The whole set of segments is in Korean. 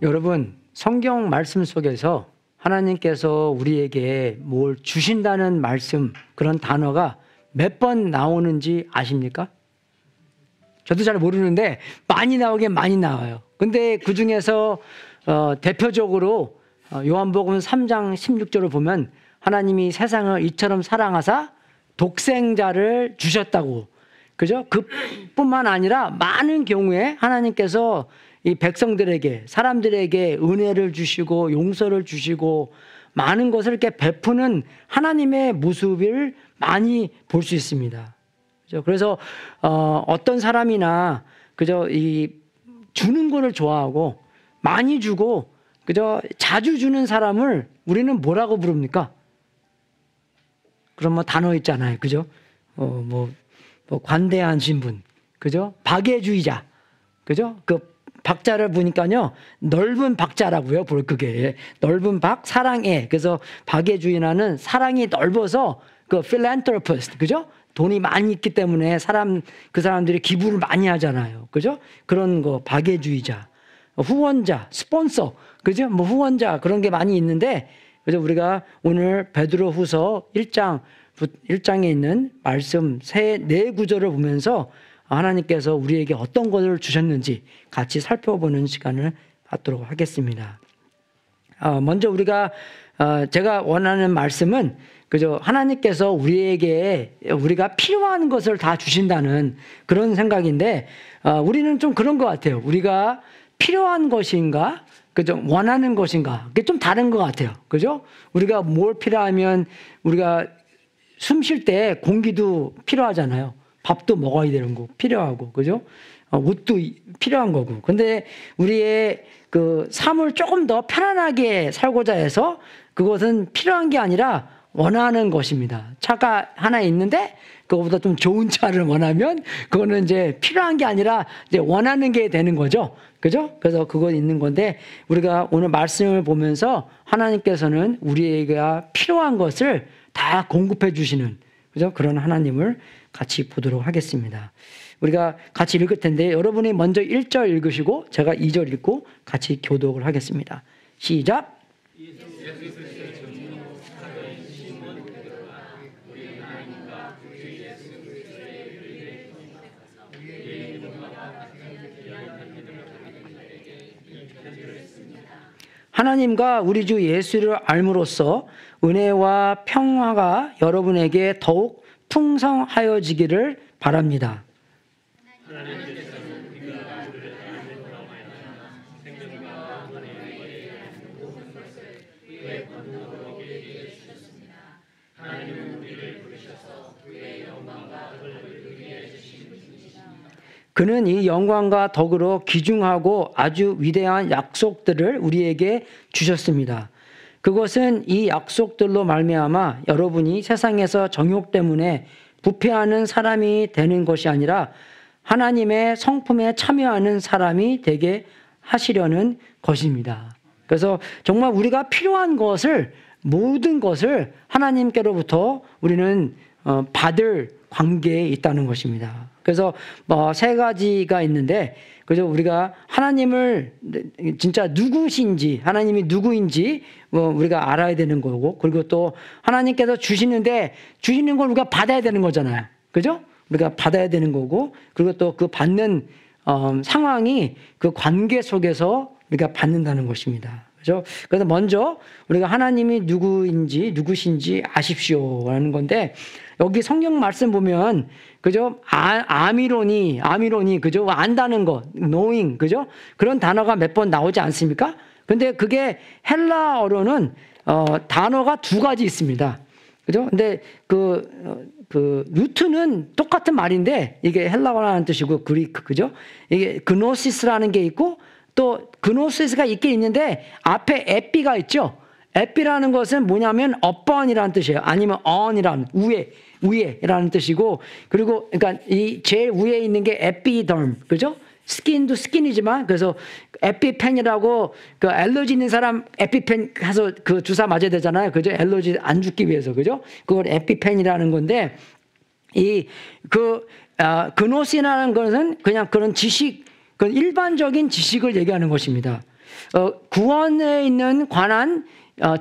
여러분, 성경 말씀 속에서 하나님께서 우리에게 뭘 주신다는 말씀, 그런 단어가 몇 번 나오는지 아십니까? 저도 잘 모르는데 많이 나오긴 많이 나와요. 근데 그 중에서 대표적으로 요한복음 3장 16절을 보면 하나님이 세상을 이처럼 사랑하사 독생자를 주셨다고. 그죠? 그뿐만 아니라 많은 경우에 하나님께서 이 백성들에게, 사람들에게 은혜를 주시고 용서를 주시고 많은 것을 이렇게 베푸는 하나님의 모습을 많이 볼 수 있습니다. 그죠? 그래서 어떤 사람이나 그저 이 주는 거를 좋아하고 많이 주고 그저 자주 주는 사람을 우리는 뭐라고 부릅니까? 그런 뭐 단어 있잖아요. 그죠? 뭐 관대하신 분. 그죠? 박애주의자. 그죠? 그 박자를 보니까요, 넓은 박자라고요, 그게. 넓은 박, 사랑애. 그래서 박애주의라는 사랑이 넓어서 그 philanthropist, 그죠? 돈이 많이 있기 때문에 그 사람들이 기부를 많이 하잖아요. 그죠? 그런 거, 박애주의자. 후원자, 스폰서. 그죠? 뭐 후원자, 그런 게 많이 있는데, 그래서 우리가 오늘 베드로후서 1장에 있는 말씀 네 구절을 보면서 하나님께서 우리에게 어떤 것을 주셨는지 같이 살펴보는 시간을 갖도록 하겠습니다. 먼저 제가 원하는 말씀은 그저 하나님께서 우리가 필요한 것을 다 주신다는 그런 생각인데, 우리는 좀 그런 것 같아요. 우리가 필요한 것인가, 그죠? 원하는 것인가, 그게 좀 다른 것 같아요. 그죠? 우리가 뭘 필요하면 우리가 숨 쉴 때 공기도 필요하잖아요. 밥도 먹어야 되는 거 필요하고, 그죠? 옷도 필요한 거고. 근데 우리의 그 삶을 조금 더 편안하게 살고자 해서 그것은 필요한 게 아니라 원하는 것입니다. 차가 하나 있는데 그거보다 좀 좋은 차를 원하면 그거는 이제 필요한 게 아니라 이제 원하는 게 되는 거죠. 그죠? 그래서 그거 있는 건데, 우리가 오늘 말씀을 보면서 하나님께서는 우리에게 필요한 것을 다 공급해 주시는, 그죠? 그런 하나님을 같이 보도록 하겠습니다. 우리가 같이 읽을 텐데, 여러분이 먼저 1절 읽으시고 제가 2절 읽고 같이 교독을 하겠습니다. 시작. 하나님과 우리 주 예수를 알므로써 은혜와 평화가 여러분에게 더욱 풍성하여지기를 바랍니다. 그는 이 영광과 덕으로 귀중하고 아주 위대한 약속들을 우리에게 주셨습니다. 그것은 이 약속들로 말미암아 여러분이 세상에서 정욕 때문에 부패하는 사람이 되는 것이 아니라 하나님의 성품에 참여하는 사람이 되게 하시려는 것입니다. 그래서 정말 우리가 필요한 것을, 모든 것을 하나님께로부터 우리는 받을 관계에 있다는 것입니다. 그래서 세 가지가 있는데, 그래서 우리가 하나님을 진짜 누구신지, 하나님이 누구인지 우리가 알아야 되는 거고, 그리고 또 하나님께서 주시는 걸 우리가 받아야 되는 거잖아요. 그죠? 우리가 받아야 되는 거고, 그리고 또 그 받는 상황이 그 관계 속에서 우리가 받는다는 것입니다. 그죠? 그래서 먼저 우리가 하나님이 누구신지 아십시오라는 건데, 여기 성경 말씀 보면, 그죠? 아미로니, 그죠? 안다는 것, knowing, 그죠? 그런 단어가 몇 번 나오지 않습니까? 근데 그게 헬라어로는, 단어가 두 가지 있습니다. 그죠? 근데 그 루트는 똑같은 말인데, 이게 헬라어라는 뜻이고, 그리크, 그죠? 이게 그노시스라는 게 있고, 또 그노시스가 있긴 있는데, 앞에 에피가 있죠? 에피라는 것은 뭐냐면 upon이라는 뜻이에요. 아니면 on이라는, 위에라는 뜻이고, 그리고 그러니까 이 제일 위에 있는 게 에피더մ, 그죠? 스킨도 스킨이지만, 그래서 에피펜이라고, 그 알러지 있는 사람 에피펜 가서 그 주사 맞아야 되잖아요. 그죠? 알러지 안 죽기 위해서, 그죠? 그걸 에피펜이라는 건데, 그노시라는 것은 그냥 그런 지식, 그 일반적인 지식을 얘기하는 것입니다. 구원에 있는 관한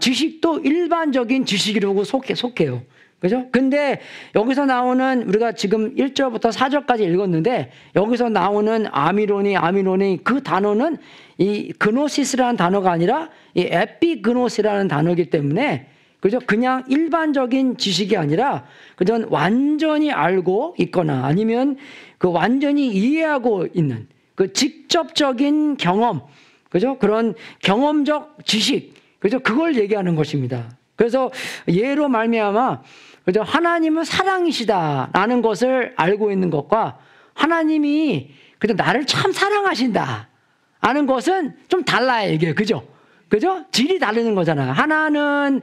지식도 일반적인 지식이라고 속해요. 그죠? 근데 여기서 나오는 우리가 지금 1절부터 4절까지 읽었는데 여기서 나오는 아미로니 그 단어는 이 그노시스라는 단어가 아니라 이 에피그노시라는 단어이기 때문에 그죠? 그냥 일반적인 지식이 아니라 그전 완전히 알고 있거나 아니면 그 완전히 이해하고 있는 그 직접적인 경험, 그죠? 그런 경험적 지식, 그죠? 그걸 얘기하는 것입니다. 그래서 예로 말미암아 그죠? 하나님은 사랑이시다라는 것을 알고 있는 것과 하나님이 그죠? 나를 참 사랑하신다 하는 것은 좀 달라요, 이게. 그죠? 그죠? 질이 다르는 거잖아요. 하나는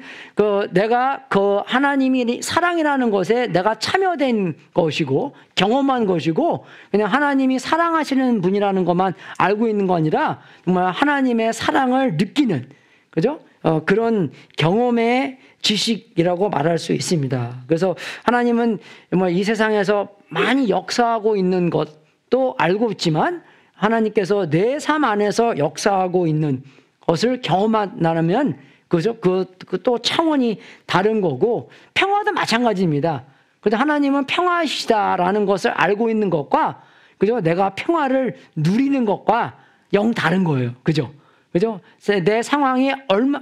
내가 하나님이 사랑이라는 것에 내가 참여된 것이고 경험한 것이고 그냥 하나님이 사랑하시는 분이라는 것만 알고 있는 거 아니라 정말 하나님의 사랑을 느끼는, 그죠? 그런 경험의 지식이라고 말할 수 있습니다. 그래서 하나님은 정말 이 세상에서 많이 역사하고 있는 것도 알고 있지만 하나님께서 내 삶 안에서 역사하고 있는 것을 경험한다면 그죠? 또 차원이 다른 거고 평화도 마찬가지입니다. 그래서 하나님은 평화시다라는 것을 알고 있는 것과 그죠? 내가 평화를 누리는 것과 영 다른 거예요. 그죠? 그죠? 내 상황이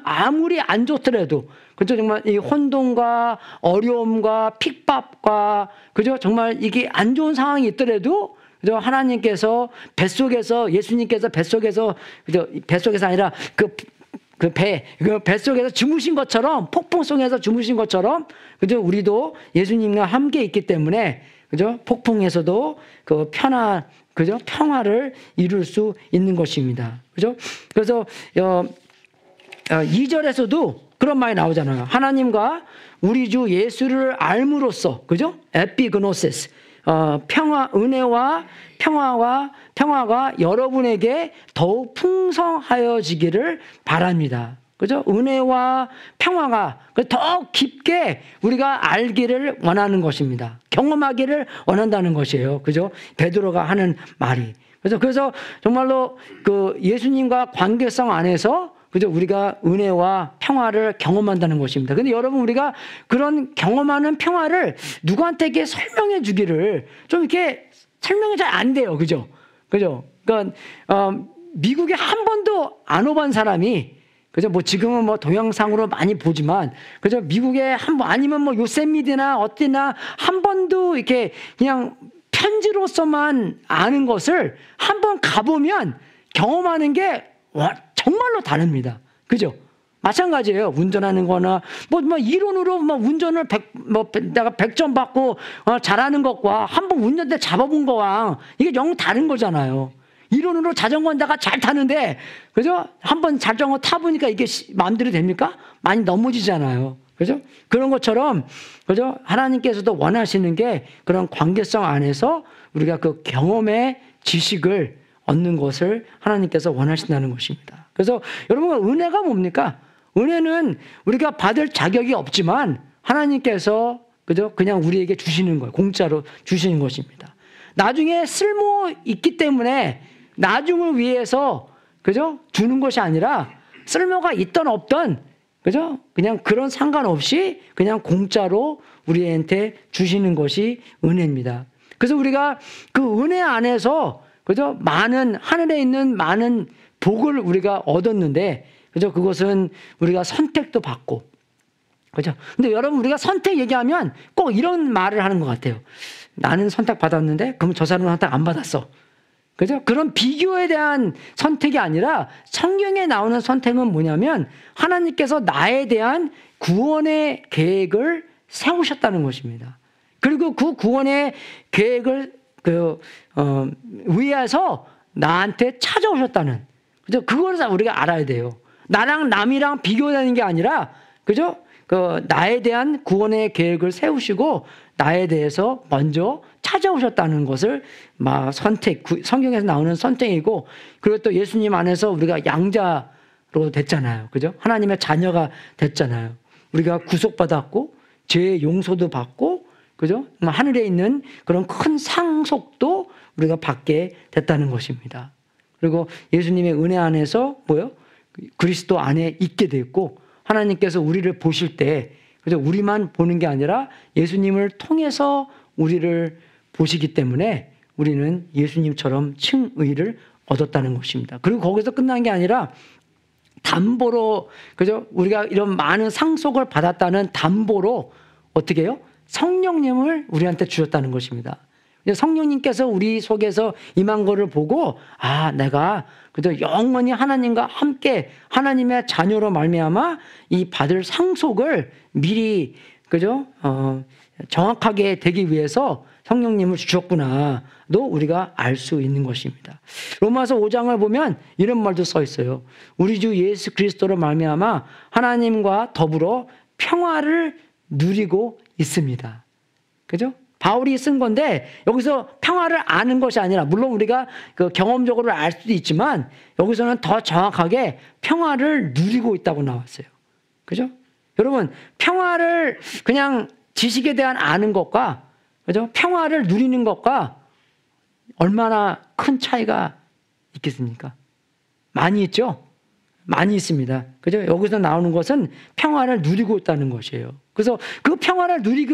아무리 안 좋더라도, 그죠? 정말 이 혼돈과 어려움과 핍박과, 그죠? 정말 이게 안 좋은 상황이 있더라도, 그죠? 하나님께서 뱃속에서, 예수님께서 뱃속에서, 그죠? 뱃속에서 아니라 그 뱃속에서 주무신 것처럼, 폭풍 속에서 주무신 것처럼, 그죠? 우리도 예수님과 함께 있기 때문에, 그죠? 폭풍에서도 그죠? 평화를 이룰 수 있는 것입니다. 그죠? 그래서 2절에서도 그런 말이 나오잖아요. 하나님과 우리 주 예수를 알므로써, 그죠? 에피그노시스, 은혜와 평화가 여러분에게 더욱 풍성하여지기를 바랍니다. 그죠? 은혜와 평화가 더 깊게 우리가 알기를 원하는 것입니다. 경험하기를 원한다는 것이에요. 그죠? 베드로가 하는 말이. 그래서 정말로 그 예수님과 관계성 안에서 그죠? 우리가 은혜와 평화를 경험한다는 것입니다. 근데 여러분, 우리가 그런 경험하는 평화를 누구한테게 설명해 주기를 좀 이렇게 설명이 잘 안 돼요. 그죠? 그러니까, 미국에 한 번도 안 와본 사람이 그죠? 뭐 지금은 뭐 동영상으로 많이 보지만, 그죠? 미국에 아니면 뭐 요세미티나 어디나 한 번도 이렇게 그냥 편지로서만 아는 것을 한 번 가보면 경험하는 게 정말로 다릅니다. 그죠? 마찬가지예요. 운전하는 거나, 뭐 이론으로 운전을 내가 100점 받고, 잘하는 것과 한 번 운전대 잡아본 거랑 이게 영 다른 거잖아요. 이론으로 자전거 내가 잘 타는데, 그죠? 한번 자전거 타보니까 이게 마음대로 됩니까? 많이 넘어지잖아요. 그죠? 그런 것처럼, 그죠? 하나님께서도 원하시는 게 그런 관계성 안에서 우리가 그 경험의 지식을 얻는 것을 하나님께서 원하신다는 것입니다. 그래서 여러분, 은혜가 뭡니까? 은혜는 우리가 받을 자격이 없지만 하나님께서, 그죠? 그냥 우리에게 주시는 거예요. 공짜로 주시는 것입니다. 나중에 쓸모 있기 때문에 나중을 위해서, 그죠? 주는 것이 아니라 쓸모가 있던 없던, 그죠? 그냥 그런 상관없이 그냥 공짜로 우리한테 주시는 것이 은혜입니다. 그래서 우리가 그 은혜 안에서, 그죠? 하늘에 있는 많은 복을 우리가 얻었는데, 그죠? 그것은 우리가 선택도 받고, 그죠? 근데 여러분, 우리가 선택 얘기하면 꼭 이런 말을 하는 것 같아요. 나는 선택 받았는데, 그럼 저 사람은 선택 안 받았어. 그죠? 그런 비교에 대한 선택이 아니라 성경에 나오는 선택은 뭐냐면 하나님께서 나에 대한 구원의 계획을 세우셨다는 것입니다. 그리고 그 구원의 계획을 위해서 나한테 찾아오셨다는, 그죠? 그걸 우리가 알아야 돼요. 나랑 남이랑 비교되는 게 아니라, 그죠? 나에 대한 구원의 계획을 세우시고 나에 대해서 먼저 찾아오셨다는 것을 성경에서 나오는 선택이고, 그리고 또 예수님 안에서 우리가 양자로 됐잖아요. 그죠? 하나님의 자녀가 됐잖아요. 우리가 구속받았고 죄의 용서도 받고, 그죠? 하늘에 있는 그런 큰 상속도 우리가 받게 됐다는 것입니다. 그리고 예수님의 은혜 안에서 뭐요? 그리스도 안에 있게 됐고, 하나님께서 우리를 보실 때 그죠? 우리만 보는 게 아니라 예수님을 통해서 우리를 보시기 때문에 우리는 예수님처럼 칭의를 얻었다는 것입니다. 그리고 거기서 끝난 게 아니라 담보로, 그죠? 우리가 이런 많은 상속을 받았다는 담보로 어떻게 해요? 성령님을 우리한테 주셨다는 것입니다. 성령님께서 우리 속에서 임한 거를 보고, 아, 내가 그저 영원히 하나님과 함께 하나님의 자녀로 말미암아 이 받을 상속을 미리 그죠? 정확하게 되기 위해서 성령님을 주셨구나. 도 우리가 알 수 있는 것입니다. 로마서 5장을 보면 이런 말도 써 있어요. 우리 주 예수 그리스도로 말미암아 하나님과 더불어 평화를 누리고 있습니다. 그죠? 바울이 쓴 건데 여기서 평화를 아는 것이 아니라, 물론 우리가 그 경험적으로 알 수도 있지만 여기서는 더 정확하게 평화를 누리고 있다고 나왔어요. 그죠? 여러분, 평화를 그냥 지식에 대한 아는 것과, 그죠? 평화를 누리는 것과 얼마나 큰 차이가 있겠습니까? 많이 있죠? 많이 있습니다. 그죠? 여기서 나오는 것은 평화를 누리고 있다는 것이에요. 그래서 그 평화를 누리게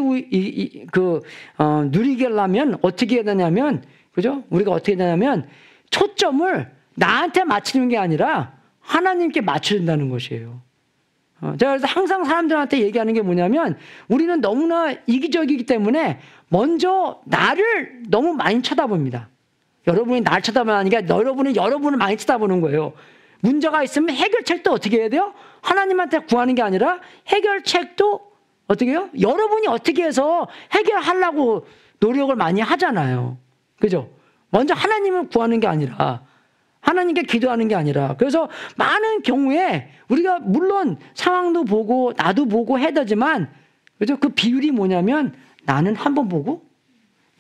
하려면 어떻게 해야 되냐면, 그죠? 우리가 어떻게 해야 되냐면, 초점을 나한테 맞추는 게 아니라 하나님께 맞춘다는 것이에요. 제가 그래서 항상 사람들한테 얘기하는 게 뭐냐면, 우리는 너무나 이기적이기 때문에 먼저 나를 너무 많이 쳐다봅니다. 여러분이 날 쳐다보는 게 아니라 여러분을 많이 쳐다보는 거예요. 문제가 있으면 해결책도 어떻게 해야 돼요? 하나님한테 구하는 게 아니라 해결책도 어떻게 해요? 여러분이 어떻게 해서 해결하려고 노력을 많이 하잖아요. 그죠? 먼저 하나님을 구하는 게 아니라, 하나님께 기도하는 게 아니라. 그래서 많은 경우에 우리가 물론 상황도 보고 나도 보고 해야 되지만, 그죠? 그 비율이 뭐냐면 나는 한 번 보고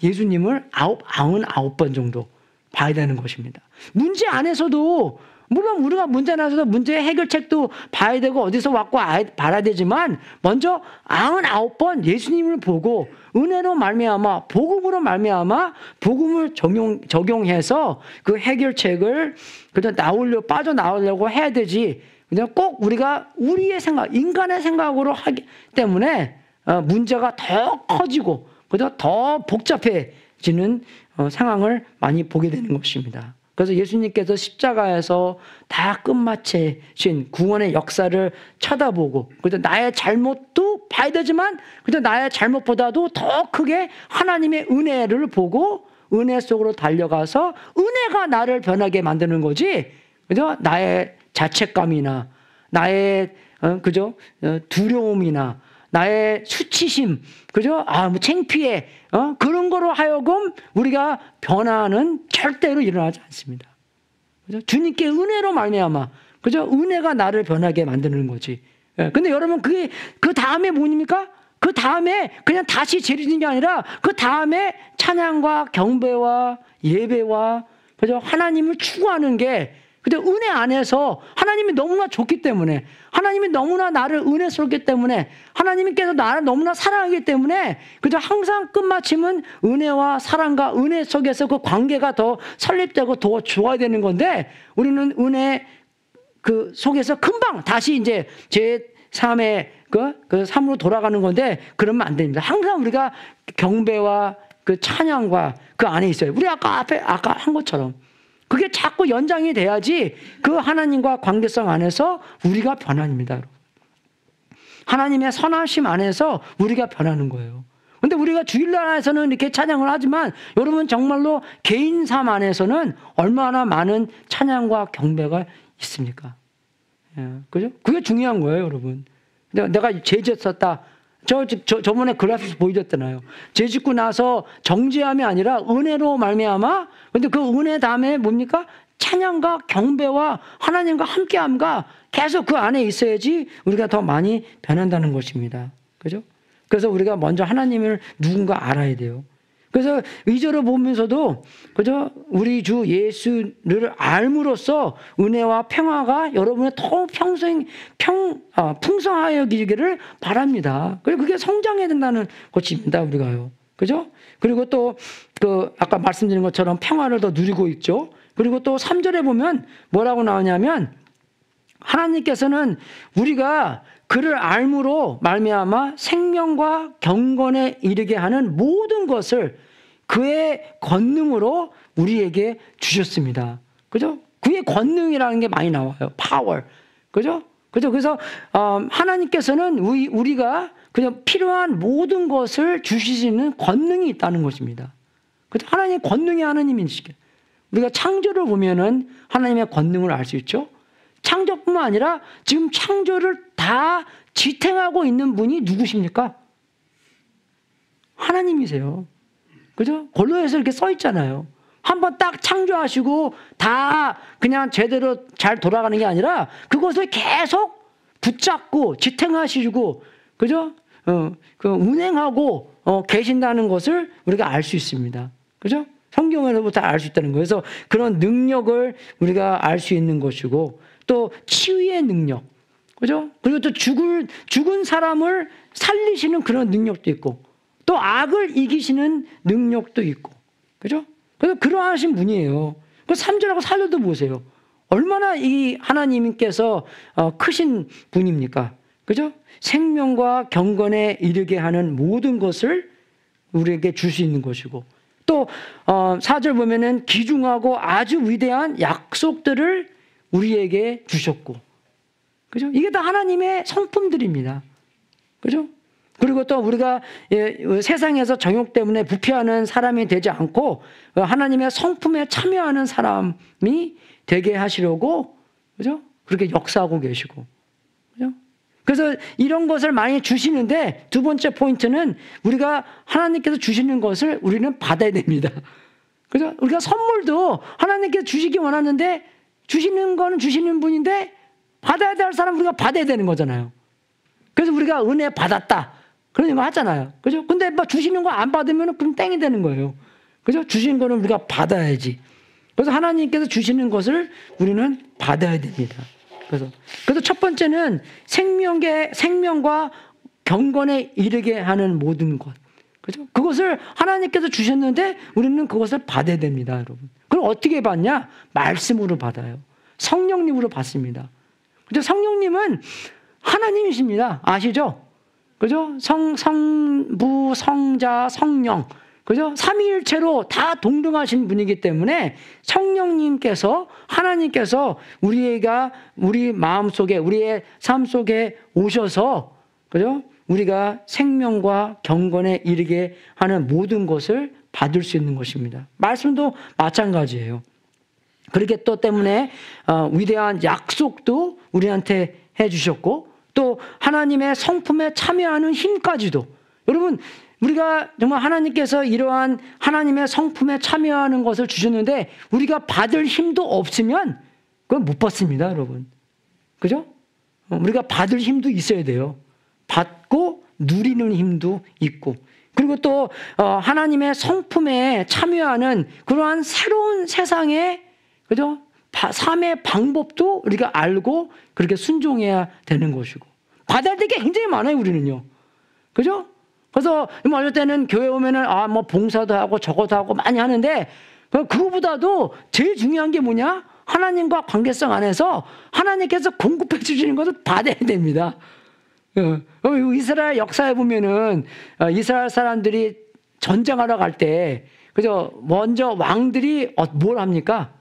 예수님을 99번 정도 봐야 되는 것입니다. 문제 안에서도, 물론 우리가 문제 안에서도 문제 해결책도 봐야 되고 어디서 왔고 봐야 되지만, 먼저 99번 예수님을 보고 은혜로 말미암아, 복음으로 말미암아 복음을 적용해서 그 해결책을 그냥 빠져나오려고 해야 되지. 그냥 꼭 우리가 우리의 생각, 인간의 생각으로 하기 때문에 문제가 더 커지고 그죠? 더 복잡해지는 상황을 많이 보게 되는 것입니다. 그래서 예수님께서 십자가에서 다 끝마치신 구원의 역사를 쳐다보고, 그죠? 나의 잘못도 봐야 되지만, 그죠? 나의 잘못보다도 더 크게 하나님의 은혜를 보고 은혜 속으로 달려가서 은혜가 나를 변하게 만드는 거지, 그죠? 나의 자책감이나 나의 그죠? 두려움이나 나의 수치심, 그죠? 뭐 창피해, 그런 거로 하여금 우리가 변화는 절대로 일어나지 않습니다. 그죠? 주님께 은혜로 말미암아, 그죠? 은혜가 나를 변하게 만드는 거지. 근데 여러분, 그게 그 다음에 뭐입니까? 그 다음에 그냥 다시 재리는 게 아니라 그 다음에 찬양과 경배와 예배와, 그죠? 하나님을 추구하는 게, 근데 은혜 안에서 하나님이 너무나 좋기 때문에, 하나님이 너무나 나를 은혜스럽기 때문에, 하나님께서 나를 너무나 사랑하기 때문에, 그저 항상 끝마침은 은혜와 사랑과 은혜 속에서 그 관계가 더 설립되고 더 좋아야 되는 건데, 우리는 은혜 그 속에서 금방 다시 이제 제 삶의 그 삶으로 돌아가는 건데, 그러면 안 됩니다. 항상 우리가 경배와 그 찬양과 그 안에 있어요. 우리 아까 한 것처럼. 그게 자꾸 연장이 돼야지 그 하나님과 관계성 안에서 우리가 변합니다. 하나님의 선하심 안에서 우리가 변하는 거예요. 근데 우리가 주일날 안에서는 이렇게 찬양을 하지만, 여러분 정말로 개인 삶 안에서는 얼마나 많은 찬양과 경배가 있습니까? 그죠? 그게 중요한 거예요, 여러분. 내가 죄 짓었다. 저번에 그래프에서 보여줬잖아요. 죄 짓고 나서 정죄함이 아니라 은혜로 말미암아. 근데 그 은혜 다음에 뭡니까? 찬양과 경배와 하나님과 함께함과 계속 그 안에 있어야지 우리가 더 많이 변한다는 것입니다. 그죠? 그래서 우리가 먼저 하나님을 누군가 알아야 돼요. 그래서 2절을 보면서도, 그죠? 우리 주 예수를 알므로써 은혜와 평화가 여러분의 더 풍성하여지기를 바랍니다. 그게 성장해야 된다는 것입니다, 우리가요. 그죠? 그리고 또, 아까 말씀드린 것처럼 평화를 더 누리고 있죠. 그리고 또 3절에 보면 뭐라고 나오냐면 하나님께서는 우리가 그를 알므로 말미암아 생명과 경건에 이르게 하는 모든 것을 그의 권능으로 우리에게 주셨습니다. 그죠? 그의 권능이라는 게 많이 나와요. 파워. 그죠? 그죠? 그래서 하나님께서는 우리가 그냥 필요한 모든 것을 주실 수 있는 권능이 있다는 것입니다. 그죠? 하나님 권능의 하나님이시게. 우리가 창조를 보면은 하나님의 권능을 알 수 있죠. 창조뿐만 아니라 지금 창조를 다 지탱하고 있는 분이 누구십니까? 하나님이세요. 그죠? 골로새서 이렇게 써 있잖아요. 한번 딱 창조하시고 다 그냥 제대로 잘 돌아가는 게 아니라 그것을 계속 붙잡고 지탱하시고, 그죠? 운행하고 계신다는 것을 우리가 알 수 있습니다. 그죠? 성경에서부터 알 수 있다는 거예요. 그래서 그런 능력을 우리가 알 수 있는 것이고, 또 치유의 능력, 그죠? 그리고 또 죽은 사람을 살리시는 그런 능력도 있고, 또 악을 이기시는 능력도 있고, 그죠? 그래서 그러하신 분이에요. 그 3절하고 4절도 보세요. 얼마나 이 하나님께서 크신 분입니까? 그죠? 생명과 경건에 이르게 하는 모든 것을 우리에게 줄 수 있는 것이고, 또 4절 보면은 귀중하고 아주 위대한 약속들을 우리에게 주셨고, 그죠? 이게 다 하나님의 성품들입니다. 그죠? 그리고 또 우리가 세상에서 정욕 때문에 부패하는 사람이 되지 않고 하나님의 성품에 참여하는 사람이 되게 하시려고, 그죠? 그렇게 역사하고 계시고, 그죠? 그래서 이런 것을 많이 주시는데, 두 번째 포인트는 우리가 하나님께서 주시는 것을 우리는 받아야 됩니다. 그죠? 우리가 선물도 하나님께서 주시기 원하는데, 주시는 거는 주시는 분인데 받아야 될 사람 우리가 받아야 되는 거잖아요. 그래서 우리가 은혜 받았다 그런 거 하잖아요. 그죠? 근데 막 주시는 거 안 받으면 그럼 땡이 되는 거예요. 그죠? 주신 거는 우리가 받아야지. 그래서 하나님께서 주시는 것을 우리는 받아야 됩니다. 그래서 첫 번째는 생명과 경건에 이르게 하는 모든 것. 그죠? 그것을 하나님께서 주셨는데 우리는 그것을 받아야 됩니다, 여러분. 그럼 어떻게 받냐? 말씀으로 받아요. 성령님으로 받습니다. 그죠? 성령님은 하나님이십니다. 아시죠? 그죠? 성부, 성자, 성령. 그죠? 삼위일체로 다 동등하신 분이기 때문에 성령님께서, 하나님께서 우리 마음 속에, 우리의 삶 속에 오셔서, 그죠? 우리가 생명과 경건에 이르게 하는 모든 것을 받을 수 있는 것입니다. 말씀도 마찬가지예요. 그렇게 또 때문에 위대한 약속도 우리한테 해주셨고, 또 하나님의 성품에 참여하는 힘까지도. 여러분, 우리가 정말 하나님께서 이러한 하나님의 성품에 참여하는 것을 주셨는데 우리가 받을 힘도 없으면 그건 못 받습니다, 여러분. 그죠? 우리가 받을 힘도 있어야 돼요. 받고 누리는 힘도 있고, 그리고 또 하나님의 성품에 참여하는 그러한 새로운 세상의, 그죠? 삶의 방법도 우리가 알고 그렇게 순종해야 되는 것이고, 받아야 될 게 굉장히 많아요, 우리는요. 그죠? 그래서 어쩔 때는 교회 오면은 뭐 봉사도 하고 저것도 하고 많이 하는데, 그거보다도 제일 중요한 게 뭐냐? 하나님과 관계성 안에서 하나님께서 공급해 주시는 것을 받아야 됩니다. 이스라엘 역사에 보면은 이스라엘 사람들이 전쟁하러 갈 때, 그죠? 먼저 왕들이 뭘 합니까?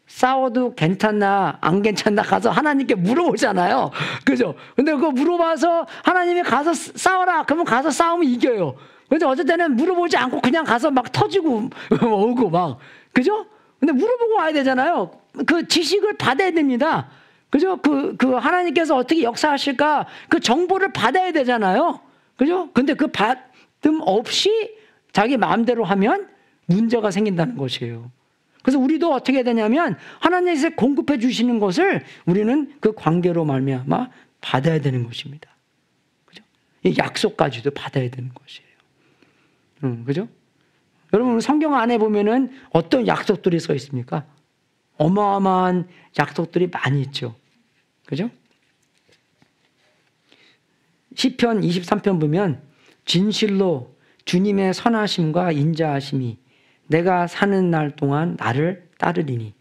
싸워도 괜찮나 안 괜찮나 가서 하나님께 물어보잖아요. 그죠? 근데 그거 물어봐서 하나님이 가서 싸워라 그러면 가서 싸우면 이겨요. 근데 어쩔 때는 물어보지 않고 그냥 가서 막 터지고 오고 막, 그죠? 근데 물어보고 와야 되잖아요. 그 지식을 받아야 됩니다. 그죠? 그 하나님께서 어떻게 역사하실까 그 정보를 받아야 되잖아요. 그죠? 근데 그 받음 없이 자기 마음대로 하면 문제가 생긴다는 것이에요. 그래서 우리도 어떻게 해야 되냐면 하나님께서 공급해 주시는 것을 우리는 그 관계로 말미암아 받아야 되는 것입니다. 그죠? 이 약속까지도 받아야 되는 것이에요. 그죠? 여러분 성경 안에 보면은 어떤 약속들이 써 있습니까? 어마어마한 약속들이 많이 있죠. 그죠? 시편 23편 보면 진실로 주님의 선하심과 인자하심이 내가 사는 날 동안 나를 따르리니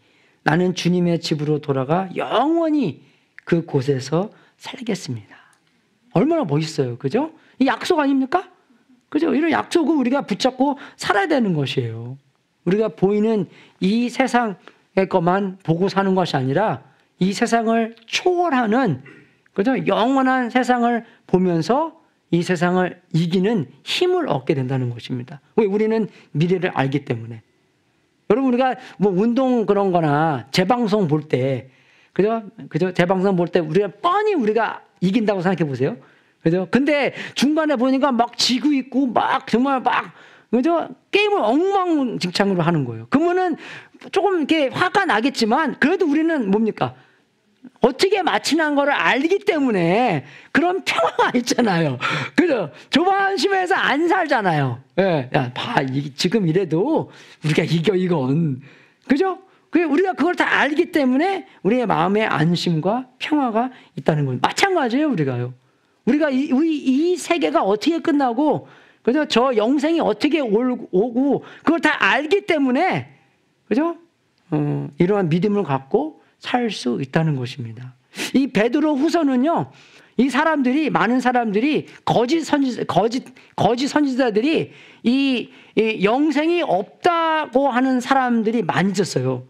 나는 주님의 집으로 돌아가 영원히 그곳에서 살겠습니다. 얼마나 멋있어요. 그죠? 이 약속 아닙니까? 그죠? 이런 약속을 우리가 붙잡고 살아야 되는 것이에요. 우리가 보이는 이 세상의 것만 보고 사는 것이 아니라 이 세상을 초월하는, 그죠? 영원한 세상을 보면서 이 세상을 이기는 힘을 얻게 된다는 것입니다. 왜? 우리는 미래를 알기 때문에. 여러분, 우리가 뭐 운동 그런 거나 재방송 볼 때, 그죠? 재방송 볼 때 우리가 뻔히 우리가 이긴다고 생각해 보세요. 그죠? 근데 중간에 보니까 막 지고 있고 막 정말 막, 그죠? 게임을 엉망진창으로 하는 거예요. 그러면은 조금 이렇게 화가 나겠지만 그래도 우리는 뭡니까? 어떻게 마치는 거를 알기 때문에 그런 평화가 있잖아요. 그죠? 조바심에서 안 살잖아요. 예. 야, 봐. 지금 이래도 우리가 이겨, 이건. 그죠? 우리가 그걸 다 알기 때문에 우리의 마음에 안심과 평화가 있다는 거예요. 마찬가지예요, 우리가요. 우리가 이 세계가 어떻게 끝나고, 그죠? 저 영생이 어떻게 오고, 그걸 다 알기 때문에, 그죠? 이러한 믿음을 갖고 살 수 있다는 것입니다. 이 베드로 후서는요, 이 사람들이, 많은 사람들이, 거짓 선지자들이 이 영생이 없다고 하는 사람들이 많이 있었어요.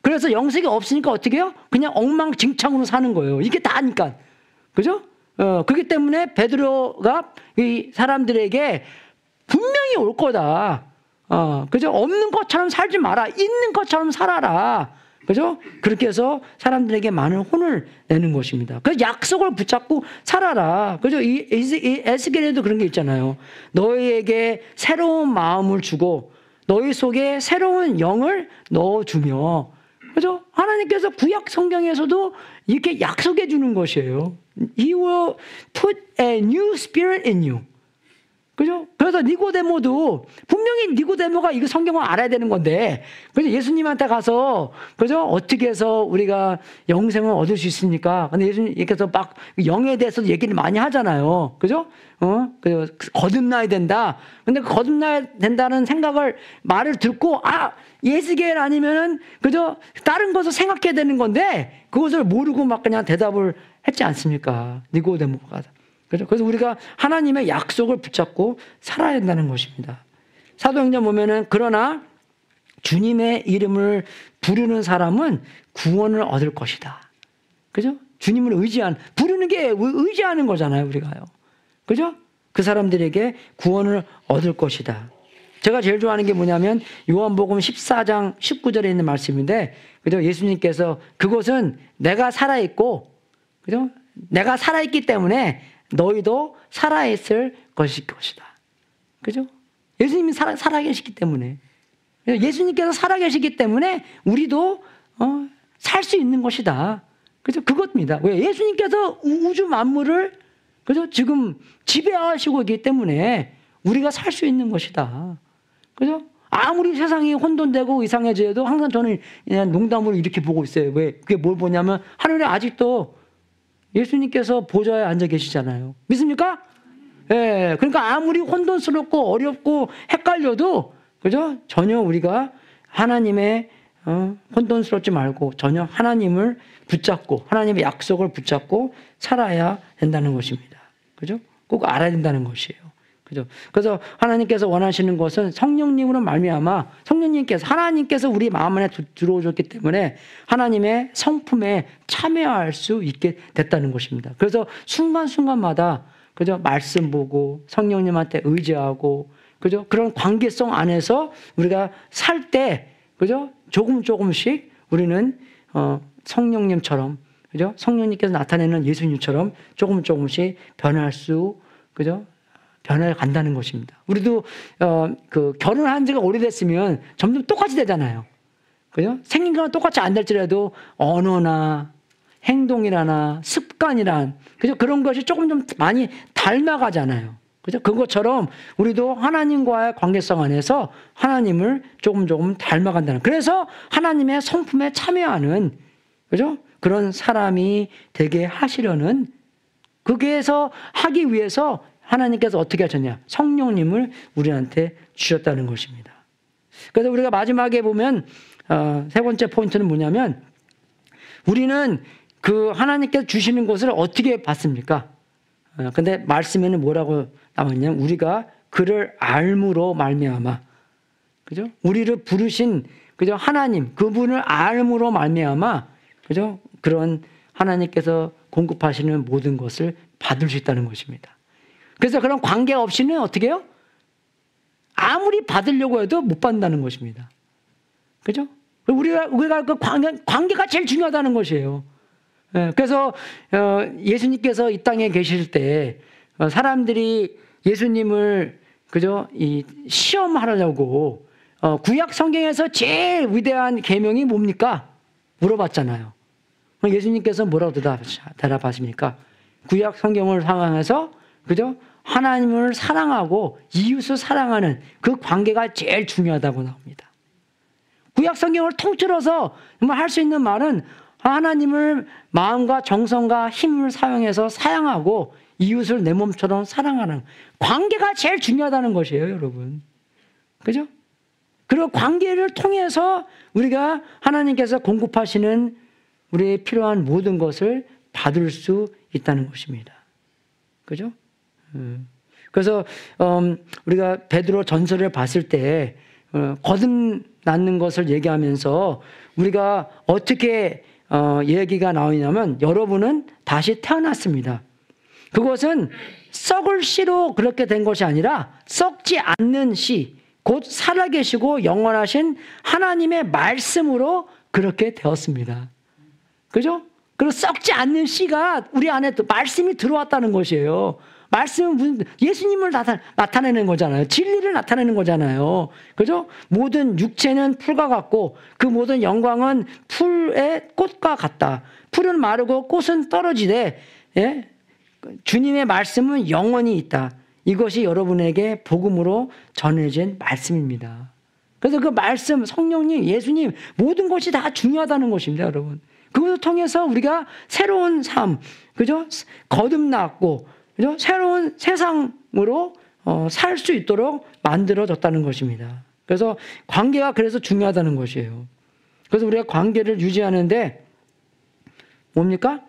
그래서 영생이 없으니까 어떻게 해요? 그냥 엉망진창으로 사는 거예요. 이게 다니까. 그죠? 그렇기 때문에 베드로가 이 사람들에게 분명히 올 거다. 그죠? 없는 것처럼 살지 마라. 있는 것처럼 살아라. 그죠? 그렇게 해서 사람들에게 많은 혼을 내는 것입니다. 그 약속을 붙잡고 살아라. 그죠? 이 에스겔에도 그런 게 있잖아요. 너희에게 새로운 마음을 주고 너희 속에 새로운 영을 넣어주며, 그죠? 하나님께서 구약 성경에서도 이렇게 약속해 주는 것이에요. He will put a new spirit in you. 그죠? 그래서 니고데모도 분명히 니고데모가 이거 성경을 알아야 되는 건데, 그죠? 예수님한테 가서, 그죠? 어떻게 해서 우리가 영생을 얻을 수 있습니까? 근데 예수님께서 막 영에 대해서도 얘기를 많이 하잖아요. 그죠? 거듭나야 된다. 근데 거듭나야 된다는 말을 듣고, 예스겔 아니면은, 그죠? 다른 것을 생각해야 되는 건데, 그것을 모르고 막 그냥 대답을 했지 않습니까? 니고데모가. 그래서 우리가 하나님의 약속을 붙잡고 살아야 된다는 것입니다. 사도행전 보면은, 그러나 주님의 이름을 부르는 사람은 구원을 얻을 것이다. 그죠? 주님을 부르는 게 의지하는 거잖아요, 우리가요. 그죠? 그 사람들에게 구원을 얻을 것이다. 제가 제일 좋아하는 게 뭐냐면 요한복음 14장 19절에 있는 말씀인데, 그죠? 예수님께서 그것은 내가 살아있고, 그죠? 내가 살아있기 때문에 너희도 살아있을 것이다. 그죠? 예수님이 살아계시기 때문에. 예수님께서 살아계시기 때문에 우리도 살 수 있는 것이다. 그죠? 그것입니다. 왜? 예수님께서 우주 만물을, 그죠? 지금 지배하시고 있기 때문에 우리가 살 수 있는 것이다. 그죠? 아무리 세상이 혼돈되고 이상해져도 항상 저는 그냥 농담으로 이렇게 보고 있어요. 왜? 그게 뭘 보냐면 하늘에 아직도 예수님께서 보좌에 앉아 계시잖아요. 믿습니까? 예. 그러니까 아무리 혼돈스럽고 어렵고 헷갈려도, 그죠? 전혀 우리가 하나님의 혼돈스럽지 말고 전혀 하나님을 붙잡고 하나님의 약속을 붙잡고 살아야 된다는 것입니다. 그죠? 꼭 알아야 된다는 것이에요. 그죠? 그래서 하나님께서 원하시는 것은 성령님으로 말미암아 하나님께서 우리 마음 안에 들어오셨기 때문에 하나님의 성품에 참여할 수 있게 됐다는 것입니다. 그래서 순간순간마다, 그죠? 말씀 보고 성령님한테 의지하고, 그죠? 그런 관계성 안에서 우리가 살 때, 그죠? 조금씩 우리는 성령님처럼, 그죠? 성령님께서 나타내는 예수님처럼 조금씩 변할 수, 그죠? 변해 간다는 것입니다. 우리도 결혼한 지가 오래됐으면 점점 똑같이 되잖아요. 그죠? 생긴 건 똑같이 안 될지라도 언어나 행동이나 습관이란, 그죠? 그런 것이 조금 좀 많이 닮아가잖아요. 그죠? 그것처럼 우리도 하나님과의 관계성 안에서 하나님을 조금 닮아간다는. 그래서 하나님의 성품에 참여하는, 그죠? 그런 사람이 되게 하시려는, 그게서 하기 위해서 하나님께서 어떻게 하셨냐? 성령님을 우리한테 주셨다는 것입니다. 그래서 우리가 마지막에 보면 세 번째 포인트는 뭐냐면 우리는 그 하나님께서 주시는 것을 어떻게 받습니까? 근데 말씀에는 뭐라고 나왔냐면 우리가 그를 알므로 말미암아, 그죠? 우리를 부르신 그죠? 하나님 그분을 알므로 말미암아, 그죠? 그런 하나님께서 공급하시는 모든 것을 받을 수 있다는 것입니다. 그래서 그런 관계 없이는 어떻게 해요? 아무리 받으려고 해도 못 받는다는 것입니다. 그죠? 우리가 그 관계가 제일 중요하다는 것이에요. 그래서 예수님께서 이 땅에 계실 때 사람들이 예수님을 그죠? 이 시험하려고 구약 성경에서 제일 위대한 계명이 뭡니까? 물어봤잖아요. 예수님께서 뭐라고 대답하십니까? 구약 성경을 상황해서 그죠? 하나님을 사랑하고 이웃을 사랑하는 그 관계가 제일 중요하다고 나옵니다. 구약 성경을 통틀어서 할 수 있는 말은 하나님을 마음과 정성과 힘을 사용해서 사랑하고 이웃을 내 몸처럼 사랑하는 관계가 제일 중요하다는 것이에요, 여러분. 그죠? 그리고 관계를 통해서 우리가 하나님께서 공급하시는 우리의 필요한 모든 것을 받을 수 있다는 것입니다. 그죠? 그래서 우리가 베드로 전서를 봤을 때 거듭났는 것을 얘기하면서 우리가 어떻게 얘기가 나오냐면 여러분은 다시 태어났습니다. 그것은 썩을 씨로 그렇게 된 것이 아니라 썩지 않는 씨, 곧 살아계시고 영원하신 하나님의 말씀으로 그렇게 되었습니다. 그죠? 그리고 썩지 않는 씨가 우리 안에 말씀이 들어왔다는 것이에요. 말씀은 예수님을 나타내는 거잖아요. 진리를 나타내는 거잖아요. 그죠? 모든 육체는 풀과 같고 그 모든 영광은 풀의 꽃과 같다. 풀은 마르고 꽃은 떨어지되 예? 주님의 말씀은 영원히 있다. 이것이 여러분에게 복음으로 전해진 말씀입니다. 그래서 그 말씀, 성령님, 예수님 모든 것이 다 중요하다는 것입니다, 여러분. 그것을 통해서 우리가 새로운 삶, 그죠? 거듭났고, 그죠? 새로운 세상으로 살 수 있도록 만들어졌다는 것입니다. 그래서 관계가 그래서 중요하다는 것이에요. 그래서 우리가 관계를 유지하는데 뭡니까?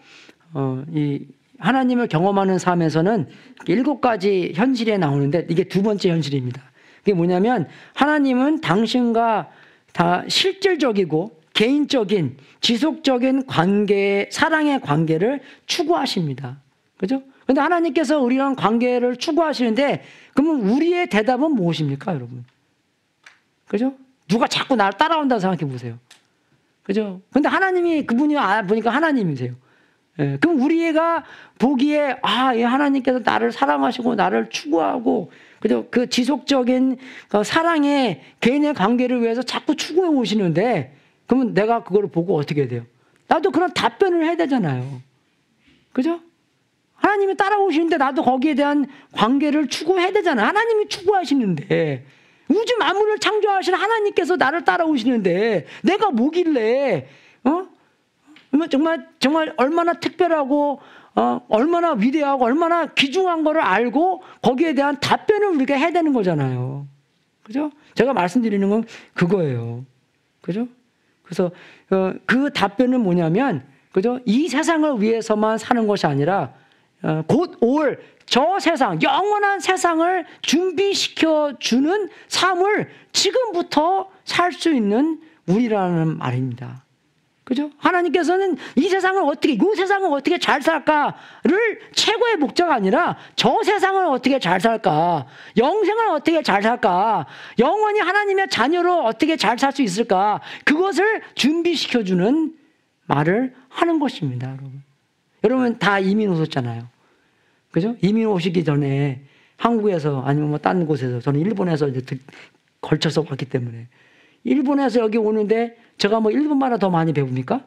이 하나님을 경험하는 삶에서는 7가지 현실에 나오는데 이게 두 번째 현실입니다. 그게 뭐냐면 하나님은 당신과 다 실질적이고 개인적인 지속적인 관계, 사랑의 관계를 추구하십니다. 그죠? 근데 하나님께서 우리랑 관계를 추구하시는데 그러면 우리의 대답은 무엇입니까, 여러분? 그죠? 누가 자꾸 나를 따라온다고 생각해 보세요. 그죠? 근데 하나님이 그분이 보니까 하나님이세요. 예, 그럼 우리가 보기에 이 하나님께서 나를 사랑하시고 나를 추구하고 그죠? 그 지속적인 사랑의 개인의 관계를 위해서 자꾸 추구해 오시는데 그러면 내가 그걸 보고 어떻게 해야 돼요? 나도 그런 답변을 해야 되잖아요. 그죠? 하나님이 따라오시는데 나도 거기에 대한 관계를 추구해야 되잖아요. 하나님이 추구하시는데 우주 만물을 창조하신 하나님께서 나를 따라오시는데 내가 뭐길래 정말 얼마나 특별하고 얼마나 위대하고 얼마나 귀중한 거를 알고 거기에 대한 답변을 우리가 해야 되는 거잖아요. 그죠? 제가 말씀드리는 건 그거예요. 그죠? 그래서 그 답변은 뭐냐면 그죠? 이 세상을 위해서만 사는 것이 아니라 곧 올 저 세상, 영원한 세상을 준비시켜 주는 삶을 지금부터 살 수 있는 우리라는 말입니다. 그죠? 하나님께서는 이 세상을 어떻게 잘 살까를 최고의 목적이 아니라 저 세상을 어떻게 잘 살까, 영생을 어떻게 잘 살까, 영원히 하나님의 자녀로 어떻게 잘 살 수 있을까, 그것을 준비시켜주는 말을 하는 것입니다, 여러분. 여러분 다 이민 오셨잖아요. 그죠? 이민 오시기 전에 한국에서 아니면 뭐 딴 곳에서 저는 일본에서 이제 걸쳐서 왔기 때문에 일본에서 여기 오는데 제가 뭐 일본말을 더 많이 배웁니까?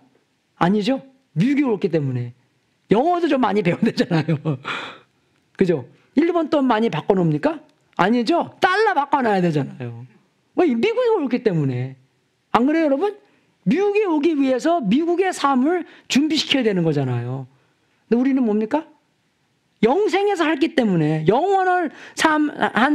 아니죠. 미국에 왔기 때문에 영어도 좀 많이 배워야 되잖아요. 그죠? 일본 돈 많이 바꿔놓습니까? 아니죠. 달러 바꿔놔야 되잖아요. 미국에 왔기 때문에. 안 그래요, 여러분? 미국에 오기 위해서 미국의 삶을 준비시켜야 되는 거잖아요. 근데 우리는 뭡니까? 영생에서 살기 때문에 영원한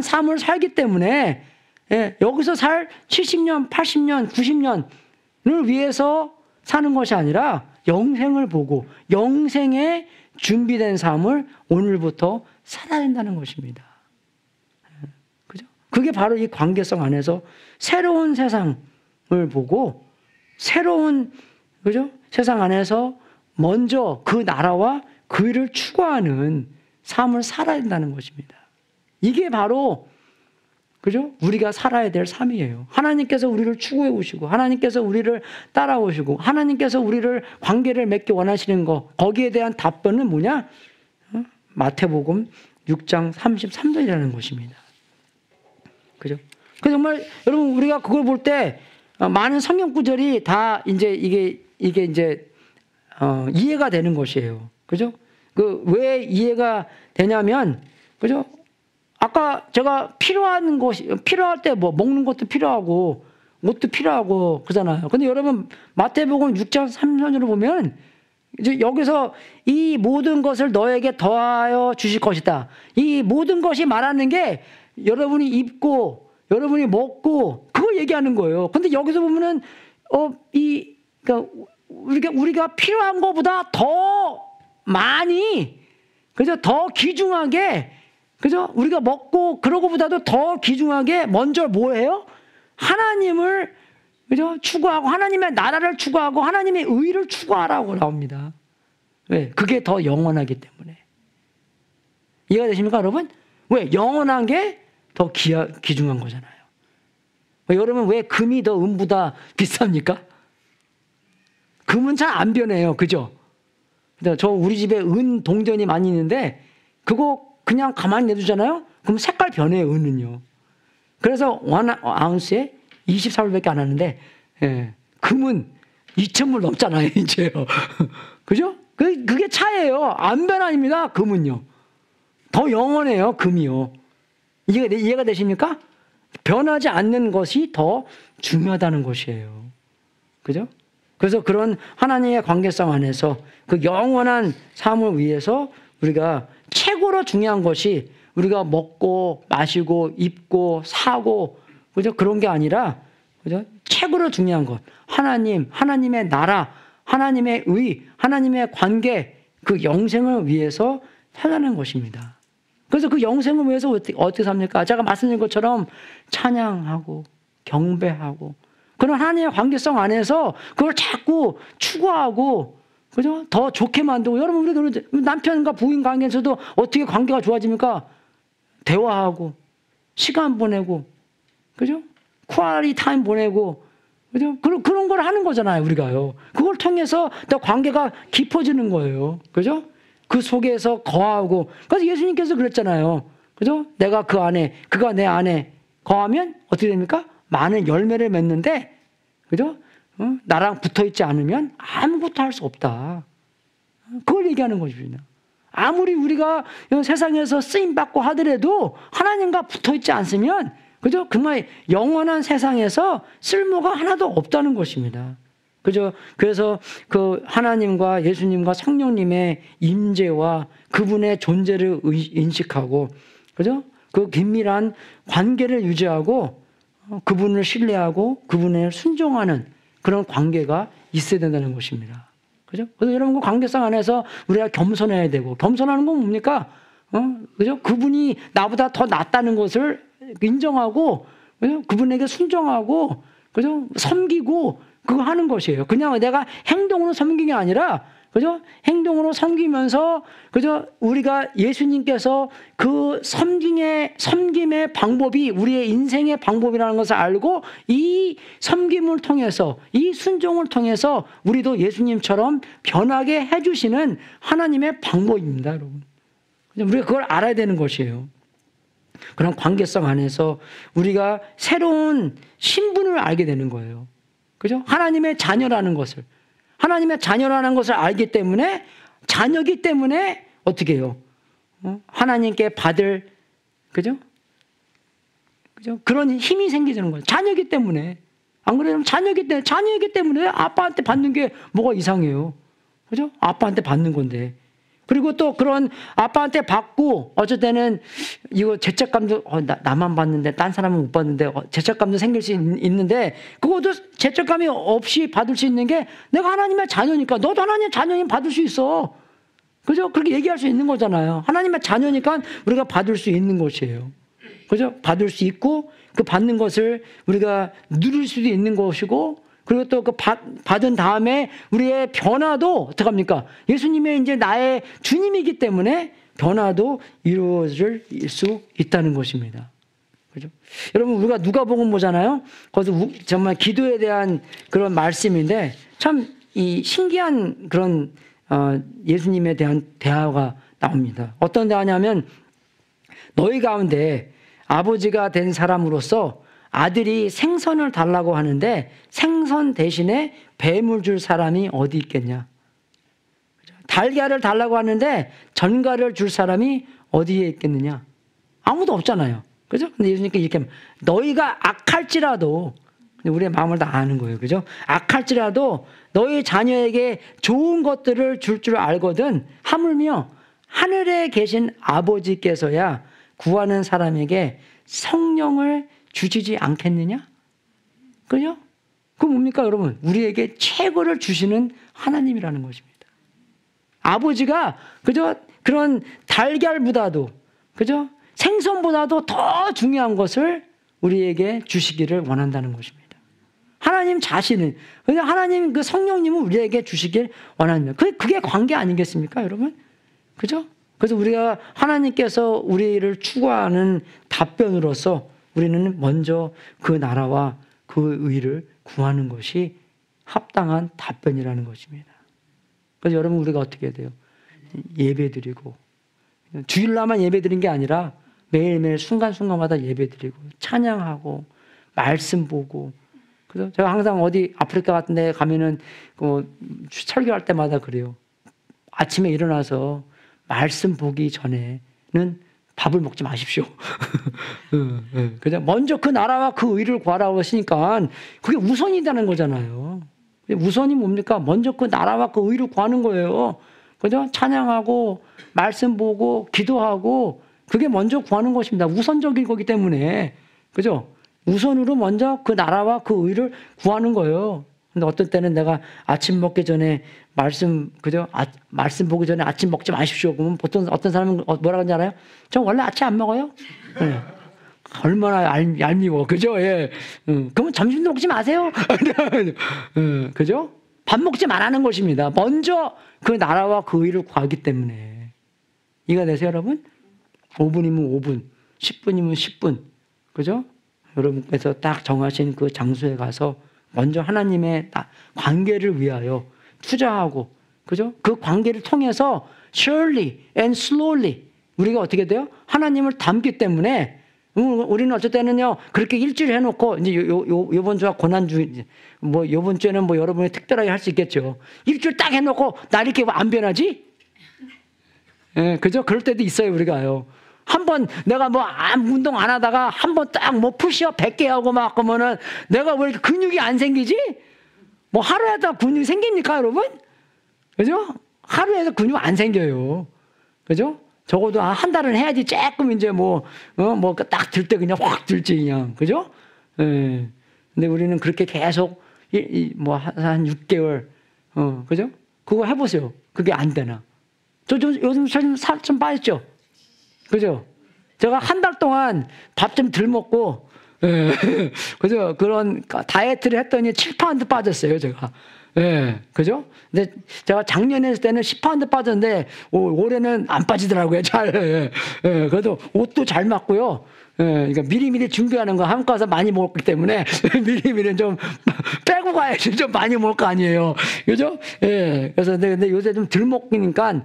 삶을 살기 때문에 예, 여기서 살 70년, 80년, 90년을 위해서 사는 것이 아니라 영생을 보고 영생에 준비된 삶을 오늘부터 살아야 된다는 것입니다. 그죠? 그게 바로 이 관계성 안에서 새로운 세상을 보고 새로운, 그죠? 세상 안에서 먼저 그 나라와 그 일을 추구하는 삶을 살아야 된다는 것입니다. 이게 바로, 그죠? 우리가 살아야 될 삶이에요. 하나님께서 우리를 추구해 오시고, 하나님께서 우리를 따라오시고, 하나님께서 우리를 관계를 맺기 원하시는 거, 거기에 대한 답변은 뭐냐? 마태복음 6장 33절이라는 것입니다. 그죠? 그래서 정말 여러분, 우리가 그걸 볼 때 많은 성경 구절이 다 이제 이게 이제 이해가 되는 것이에요. 그죠? 그 왜 이해가 되냐면, 그죠? 아까 제가 필요할 때 뭐 먹는 것도 필요하고 옷도 필요하고 그러잖아요. 근데 여러분 마태복음 6장 3절을 보면 이제 여기서 이 모든 것을 너에게 더하여 주실 것이다. 이 모든 것이 말하는 게 여러분이 입고 여러분이 먹고 그걸 얘기하는 거예요. 근데 여기서 보면은 그러니까 우리가 필요한 것보다 더 많이, 그죠? 더 귀중하게, 그죠? 우리가 먹고 그러고보다도 더 귀중하게 먼저 뭐예요? 하나님을, 그죠? 추구하고 하나님의 나라를 추구하고 하나님의 의를 추구하라고 나옵니다. 왜? 그게 더 영원하기 때문에. 이해가 되십니까, 여러분? 왜? 영원한 게 더 귀중한 거잖아요. 여러분, 왜 금이 더 은보다 비쌉니까? 금은 잘 안 변해요. 그죠? 저 우리 집에 은 동전이 많이 있는데 그거 그냥 가만히 내두잖아요? 그럼 색깔 변해요, 은은요. 그래서 1아운스에 24불밖에 안 하는데, 예, 금은 2,000불 넘잖아요, 이제요. 그죠? 그게 차예요. 안 변합니다, 금은요. 더 영원해요, 금이요. 이해가 되십니까? 변하지 않는 것이 더 중요하다는 것이에요. 그죠? 그래서 그런 하나님의 관계성 안에서 그 영원한 삶을 위해서 우리가 최고로 중요한 것이 우리가 먹고 마시고 입고 사고, 그죠? 그런 게 아니라, 그죠? 최고로 중요한 것, 하나님의 나라, 하나님의 의, 하나님의 관계, 그 영생을 위해서 살아가는 것입니다. 그래서 그 영생을 위해서 어떻게 삽니까? 제가 말씀드린 것처럼 찬양하고 경배하고 그런 하나님의 관계성 안에서 그걸 자꾸 추구하고, 그죠? 더 좋게 만들고. 여러분, 우리 남편과 부인 관계에서도 어떻게 관계가 좋아집니까? 대화하고, 시간 보내고, 그죠? 퀄리티 타임 보내고, 그죠? 그런 걸 하는 거잖아요, 우리가요. 그걸 통해서 더 관계가 깊어지는 거예요. 그죠? 그 속에서 거하고. 그래서 예수님께서 그랬잖아요. 그죠? 내가 그 안에, 그가 내 안에 거하면 어떻게 됩니까? 많은 열매를 맺는데, 그죠? 나랑 붙어 있지 않으면 아무것도 할 수 없다. 그걸 얘기하는 것입니다. 아무리 우리가 세상에서 쓰임받고 하더라도 하나님과 붙어 있지 않으면, 그죠? 정말 영원한 세상에서 쓸모가 하나도 없다는 것입니다. 그죠? 그래서 그 하나님과 예수님과 성령님의 임재와 그분의 존재를 인식하고, 그죠? 그 긴밀한 관계를 유지하고 그분을 신뢰하고 그분에 순종하는 그런 관계가 있어야 된다는 것입니다. 그죠? 그래서 여러분, 그 관계성 안에서 우리가 겸손해야 되고, 겸손하는 건 뭡니까? 그죠? 그분이 나보다 더 낫다는 것을 인정하고, 그죠? 그분에게 순종하고, 그죠? 섬기고, 그거 하는 것이에요. 그냥 내가 행동으로 섬기는 게 아니라, 그죠? 행동으로 섬기면서, 그죠? 우리가 예수님께서 그 섬김의 방법이 우리의 인생의 방법이라는 것을 알고 이 섬김을 통해서, 이 순종을 통해서 우리도 예수님처럼 변하게 해주시는 하나님의 방법입니다, 여러분. 우리가 그걸 알아야 되는 것이에요. 그런 관계성 안에서 우리가 새로운 신분을 알게 되는 거예요. 그죠? 하나님의 자녀라는 것을 알기 때문에, 자녀기 때문에 어떻게 해요? 하나님께 받을, 그죠? 그런 힘이 생기는 거예요. 자녀기 때문에. 안 그래요? 자녀이기 때문에 아빠한테 받는 게 뭐가 이상해요. 그죠? 아빠한테 받는 건데. 그리고 또 그런 아빠한테 받고 어쩔 때는 이거 죄책감도 나만 받는데 딴 사람은 못 받는데 죄책감도 생길 수 있는데 그것도 죄책감이 없이 받을 수 있는 게 내가 하나님의 자녀니까 너도 하나님의 자녀님 받을 수 있어. 그죠? 그렇게 얘기할 수 있는 거잖아요. 하나님의 자녀니까 우리가 받을 수 있는 것이에요. 그죠? 받을 수 있고 그 받는 것을 우리가 누릴 수도 있는 것이고 그리고 또 그 받은 다음에 우리의 변화도 어떡합니까? 예수님의 이제 나의 주님이기 때문에 변화도 이루어질 수 있다는 것입니다. 그죠? 여러분, 우리가 누가복음 보잖아요. 거기서 정말 기도에 대한 그런 말씀인데 참 이 신기한 그런 예수님에 대한 대화가 나옵니다. 어떤 대화냐면 너희 가운데 아버지가 된 사람으로서 아들이 생선을 달라고 하는데 생선 대신에 뱀을 줄 사람이 어디 있겠냐. 달걀을 달라고 하는데 전갈을 줄 사람이 어디에 있겠느냐. 아무도 없잖아요. 그죠? 근데 예수님께 이렇게 하면 너희가 악할지라도 우리의 마음을 다 아는 거예요. 그죠? 악할지라도 너희 자녀에게 좋은 것들을 줄 줄 알거든 하물며 하늘에 계신 아버지께서야 구하는 사람에게 성령을 주시지 않겠느냐? 그죠? 그건 뭡니까, 여러분? 우리에게 최고를 주시는 하나님이라는 것입니다. 아버지가, 그죠? 그런 달걀보다도, 그죠? 생선보다도 더 중요한 것을 우리에게 주시기를 원한다는 것입니다. 하나님 자신은, 하나님 그 성령님은 우리에게 주시길 원합니다. 그게 관계 아니겠습니까, 여러분? 그죠? 그래서 우리가 하나님께서 우리를 추구하는 답변으로서 우리는 먼저 그 나라와 그 의를 구하는 것이 합당한 답변이라는 것입니다. 그래서 여러분, 우리가 어떻게 해야 돼요? 예배 드리고, 주일날만 예배 드린 게 아니라 매일매일 순간순간마다 예배 드리고, 찬양하고, 말씀 보고, 그래서 제가 항상 어디 아프리카 같은 데 가면은 설교할 때마다 그래요. 아침에 일어나서 말씀 보기 전에는 밥을 먹지 마십시오. 그냥 먼저 그 나라와 그 의를 구하라고 하시니까 그게 우선이라는 거잖아요. 우선이 뭡니까? 먼저 그 나라와 그 의를 구하는 거예요. 그죠? 찬양하고 말씀 보고 기도하고 그게 먼저 구하는 것입니다. 우선적인 거기 때문에. 그죠? 우선으로 먼저 그 나라와 그 의를 구하는 거예요. 근데 어떤 때는 내가 아침 먹기 전에 그죠? 말씀 보기 전에 아침 먹지 마십시오. 그러면 보통 어떤 사람은 뭐라 그러는지 알아요? 저 원래 아침 안 먹어요? 네. 얼마나 얄미워. 그죠? 예. 그러면 점심도 먹지 마세요. 그죠? 밥 먹지 말라는 것입니다. 먼저 그 나라와 그 의를 구하기 때문에. 이해가 되세요, 여러분? 5분이면 5분, 10분이면 10분. 그죠? 여러분께서 딱 정하신 그 장소에 가서 먼저 하나님의 관계를 위하여 투자하고, 그죠? 그 관계를 통해서 surely and slowly 우리가 어떻게 돼요? 하나님을 닮기 때문에 우리는 어쩔 때는요, 그렇게 일주일 해놓고, 이제 요번 주가 고난주, 요번 주에는 여러분이 특별하게 할 수 있겠죠. 일주일 딱 해놓고, 나 이렇게 안 변하지? 예, 그죠? 그럴 때도 있어요, 우리가요. 한번 내가 운동 안 하다가 한번 딱 푸시업 100개 하고 막 그러면은 내가 왜 이렇게 근육이 안 생기지? 하루에 하다 근육이 생깁니까, 여러분? 그죠? 하루에도 근육 안 생겨요. 그죠? 적어도 한 달은 해야지 조금 이제 딱 들 때 그냥 확 들지, 그냥. 그죠? 예. 근데 우리는 그렇게 계속 한 6개월, 그죠? 그거 해보세요. 그게 안 되나? 요즘 살 좀 빠졌죠? 그죠? 제가 한 달 동안 밥 좀 덜 먹고, 그죠? 그런 다이어트를 했더니 7파운드 빠졌어요, 제가. 예, 그죠? 근데 제가 작년에 했을 때는 10파운드 빠졌는데, 올해는 안 빠지더라고요, 잘. 예, 그래도 옷도 잘 맞고요. 예, 그러니까 미리미리 준비하는 거 한국 가서 많이 먹기 때문에 미리미리 좀 빼고 가야지 좀 많이 먹을 거 아니에요. 그죠? 예, 그래서 근데 요새 좀 덜 먹으니까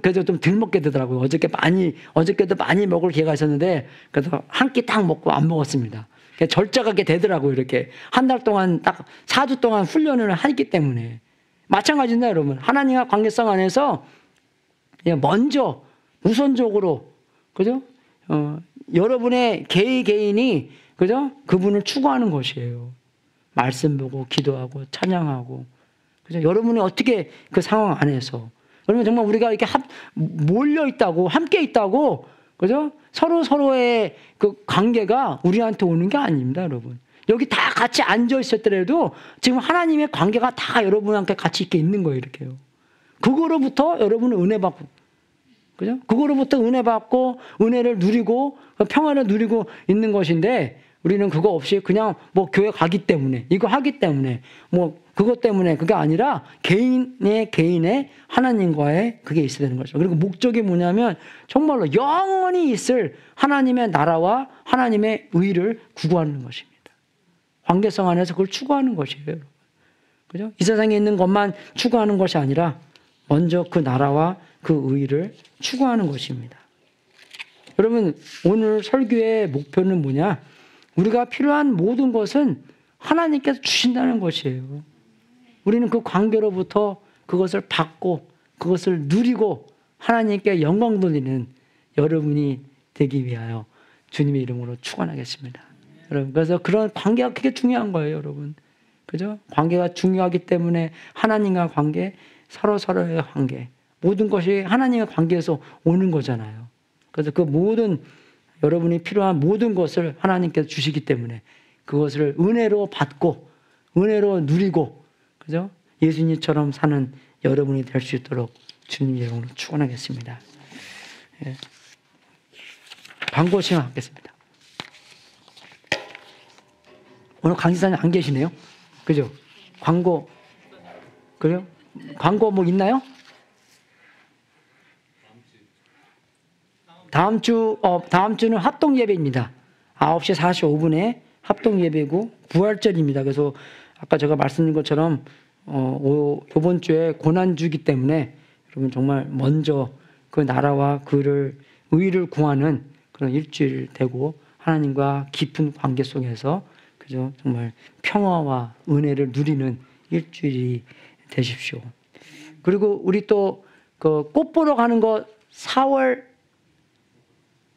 그래도 좀 덜 먹게 되더라고요. 어저께도 많이 먹을 기회가 있었는데, 그래서 한 끼 딱 먹고 안 먹었습니다. 절제하게 되더라고요, 이렇게. 한 달 동안 딱 4주 동안 훈련을 했기 때문에. 마찬가지입니다, 여러분. 하나님과 관계성 안에서 먼저, 우선적으로, 그죠? 여러분의 개인이, 그죠? 그분을 추구하는 것이에요. 말씀 보고, 기도하고, 찬양하고. 그죠? 여러분이 어떻게 그 상황 안에서 그러면 정말 우리가 이렇게 몰려 있다고, 함께 있다고, 그죠? 서로의 그 관계가 우리한테 오는 게 아닙니다, 여러분. 여기 다 같이 앉아 있었더라도 지금 하나님의 관계가 다 여러분한테 같이 이렇게 있는 거예요, 이렇게요. 그거로부터 여러분은 은혜 받고, 그죠? 그거로부터 은혜 받고, 은혜를 누리고, 평안을 누리고 있는 것인데, 우리는 그거 없이 그냥 뭐 교회 가기 때문에, 이거 하기 때문에, 뭐 그것 때문에 그게 아니라 개인의 하나님과의 그게 있어야 되는 거죠. 그리고 목적이 뭐냐면 정말로 영원히 있을 하나님의 나라와 하나님의 의를 구하는 것입니다. 관계성 안에서 그걸 추구하는 것이에요, 여러분. 그죠? 이 세상에 있는 것만 추구하는 것이 아니라 먼저 그 나라와 그 의를 추구하는 것입니다. 여러분, 오늘 설교의 목표는 뭐냐? 우리가 필요한 모든 것은 하나님께서 주신다는 것이에요. 우리는 그 관계로부터 그것을 받고 그것을 누리고 하나님께 영광 돌리는 여러분이 되기 위하여 주님의 이름으로 축원하겠습니다. 여러분, 그래서 그런 관계가 되게 중요한 거예요, 여러분. 그죠? 관계가 중요하기 때문에 하나님과 관계, 서로의 관계, 모든 것이 하나님의 관계에서 오는 거잖아요. 그래서 그 모든 여러분이 필요한 모든 것을 하나님께서 주시기 때문에 그것을 은혜로 받고 은혜로 누리고, 그죠? 예수님처럼 사는 여러분이 될 수 있도록 주님 이름으로 축원하겠습니다. 예. 광고 시작하겠습니다. 오늘 강지사님 안 계시네요. 그죠? 광고, 그래요? 광고 뭐 있나요? 다음 주는 합동 예배입니다. 9시 45분에 합동 예배고 부활절입니다. 그래서 아까 제가 말씀드린 것처럼 이번 주에 고난주기 때문에 여러분 정말 먼저 그 나라와 그를 의를 구하는 그런 일주일 되고 하나님과 깊은 관계 속에서 그죠? 정말 평화와 은혜를 누리는 일주일이 되십시오. 그리고 우리 또 그 꽃 보러 가는 거 4월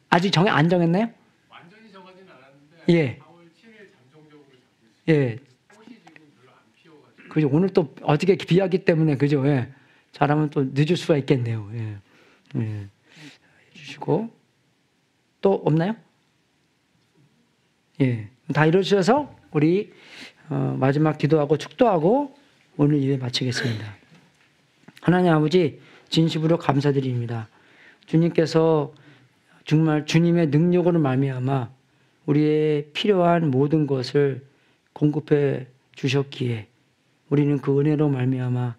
아직 안 정했나요? 완전히 정하지는 않았는데 예. 4월 7일 잠정적으로 잡고 있어요. 예. 꽃이 지금 별로 안 피어가지고. 그죠? 오늘 또 어떻게 비하기 때문에 그죠? 예. 잘하면 또 늦을 수가 있겠네요. 예. 예. 해주시고 또 없나요? 예. 다 이루어주셔서 우리 마지막 기도하고 축도하고 오늘 예배 마치겠습니다. 하나님 아버지 진심으로 감사드립니다. 주님께서 정말 주님의 능력으로 말미암아 우리의 필요한 모든 것을 공급해 주셨기에 우리는 그 은혜로 말미암아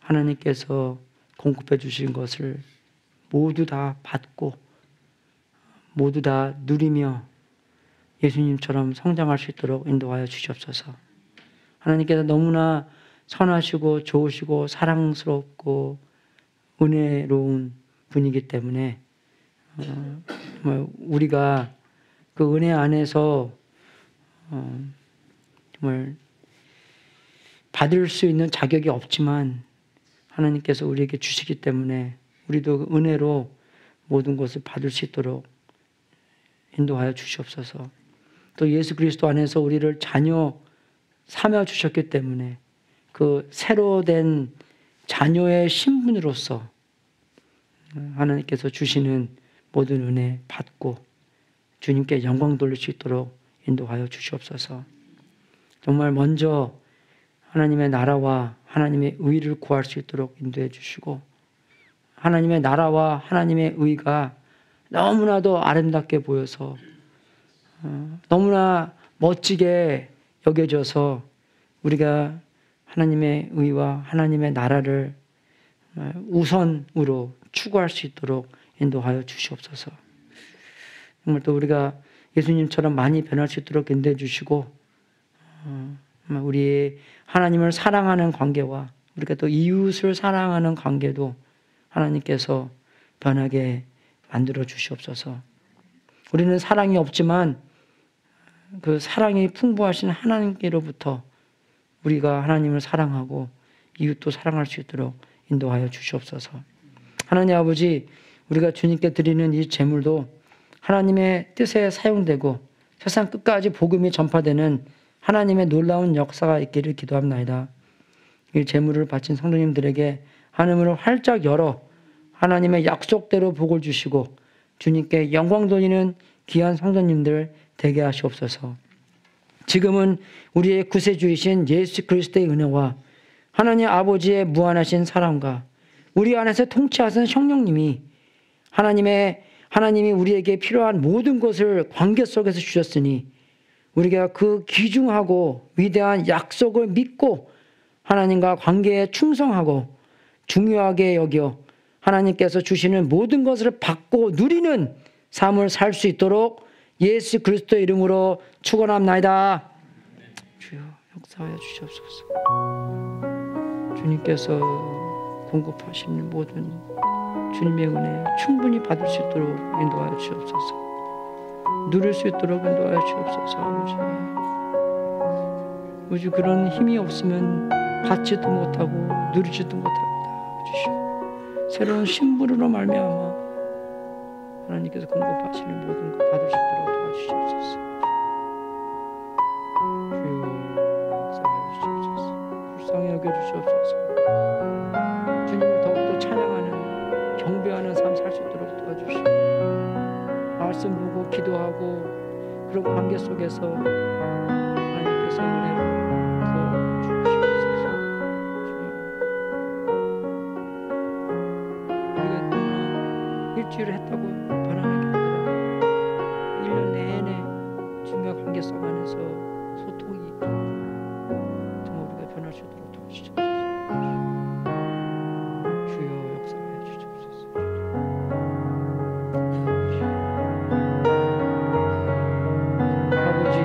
하나님께서 공급해 주신 것을 모두 다 받고 모두 다 누리며 예수님처럼 성장할 수 있도록 인도하여 주시옵소서. 하나님께서 너무나 선하시고 좋으시고 사랑스럽고 은혜로운 분이기 때문에 정말 우리가 그 은혜 안에서 정말 받을 수 있는 자격이 없지만 하나님께서 우리에게 주시기 때문에 우리도 그 은혜로 모든 것을 받을 수 있도록 인도하여 주시옵소서. 또 예수 그리스도 안에서 우리를 자녀 삼아 주셨기 때문에 그 새로 된 자녀의 신분으로서 하나님께서 주시는 모든 은혜 받고 주님께 영광 돌릴 수 있도록 인도하여 주시옵소서. 정말 먼저 하나님의 나라와 하나님의 의를 구할 수 있도록 인도해 주시고 하나님의 나라와 하나님의 의가 너무나도 아름답게 보여서 너무나 멋지게 여겨져서 우리가 하나님의 의와 하나님의 나라를 우선으로 추구할 수 있도록 인도하여 주시옵소서. 정말 또 우리가 예수님처럼 많이 변할 수 있도록 인도해 주시고 우리의 하나님을 사랑하는 관계와 우리가 또 이웃을 사랑하는 관계도 하나님께서 변하게 만들어 주시옵소서. 우리는 사랑이 없지만 그 사랑이 풍부하신 하나님께로부터 우리가 하나님을 사랑하고 이웃도 사랑할 수 있도록 인도하여 주시옵소서. 하나님 아버지, 우리가 주님께 드리는 이 제물도 하나님의 뜻에 사용되고 세상 끝까지 복음이 전파되는 하나님의 놀라운 역사가 있기를 기도합나이다. 이 제물을 바친 성도님들에게 하늘문을 활짝 열어 하나님의 약속대로 복을 주시고 주님께 영광 돌리는 귀한 성도님들 되게 하시옵소서. 지금은 우리의 구세주이신 예수 그리스도의 은혜와 하나님 아버지의 무한하신 사랑과 우리 안에서 통치하신 성령님이 하나님이 우리에게 필요한 모든 것을 관계 속에서 주셨으니 우리가 그 귀중하고 위대한 약속을 믿고 하나님과 관계에 충성하고 중요하게 여겨 하나님께서 주시는 모든 것을 받고 누리는 삶을 살 수 있도록 예수 그리스도의 이름으로 축원합나이다. 주여 역사하여 주시옵소서. 주님께서 공급하시는 모든 주님의 은혜 충분히 받을 수 있도록 인도하여 주옵소서. 누릴 수 있도록 인도하여 주옵소서. 아버지 그런 힘이 없으면 받지도 못하고 누리지도 못합니다. 주시오. 새로운 신분으로 말미암아 하나님께서 공급하시는 모든 것 받을 수 있도록 도와주시옵소서. 주여 역사하여 주시옵소서. 불쌍히 여겨주시옵소서. 주님을 더욱더 찬양하는 경배하는 삶 살 수 있도록 도와주시오. 말씀 보고 기도하고 그런 관계 속에서 하나님께서 은혜를 부어주시옵소서. 우리가 또한 일주일을 했다고 변하는 게 아니라 1년 내내 중요한 관계 속 안에서 소통이 있고 정말 우리가 변할 수 있도록 도와주시옵소서. 주여 역사하여 주시옵소서. 아버지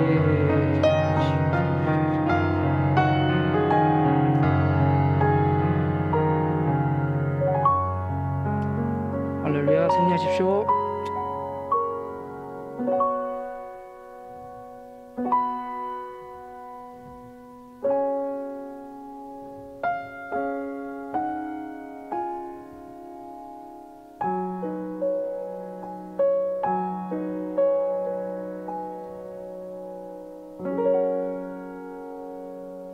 할렐루야. 승리하십시오.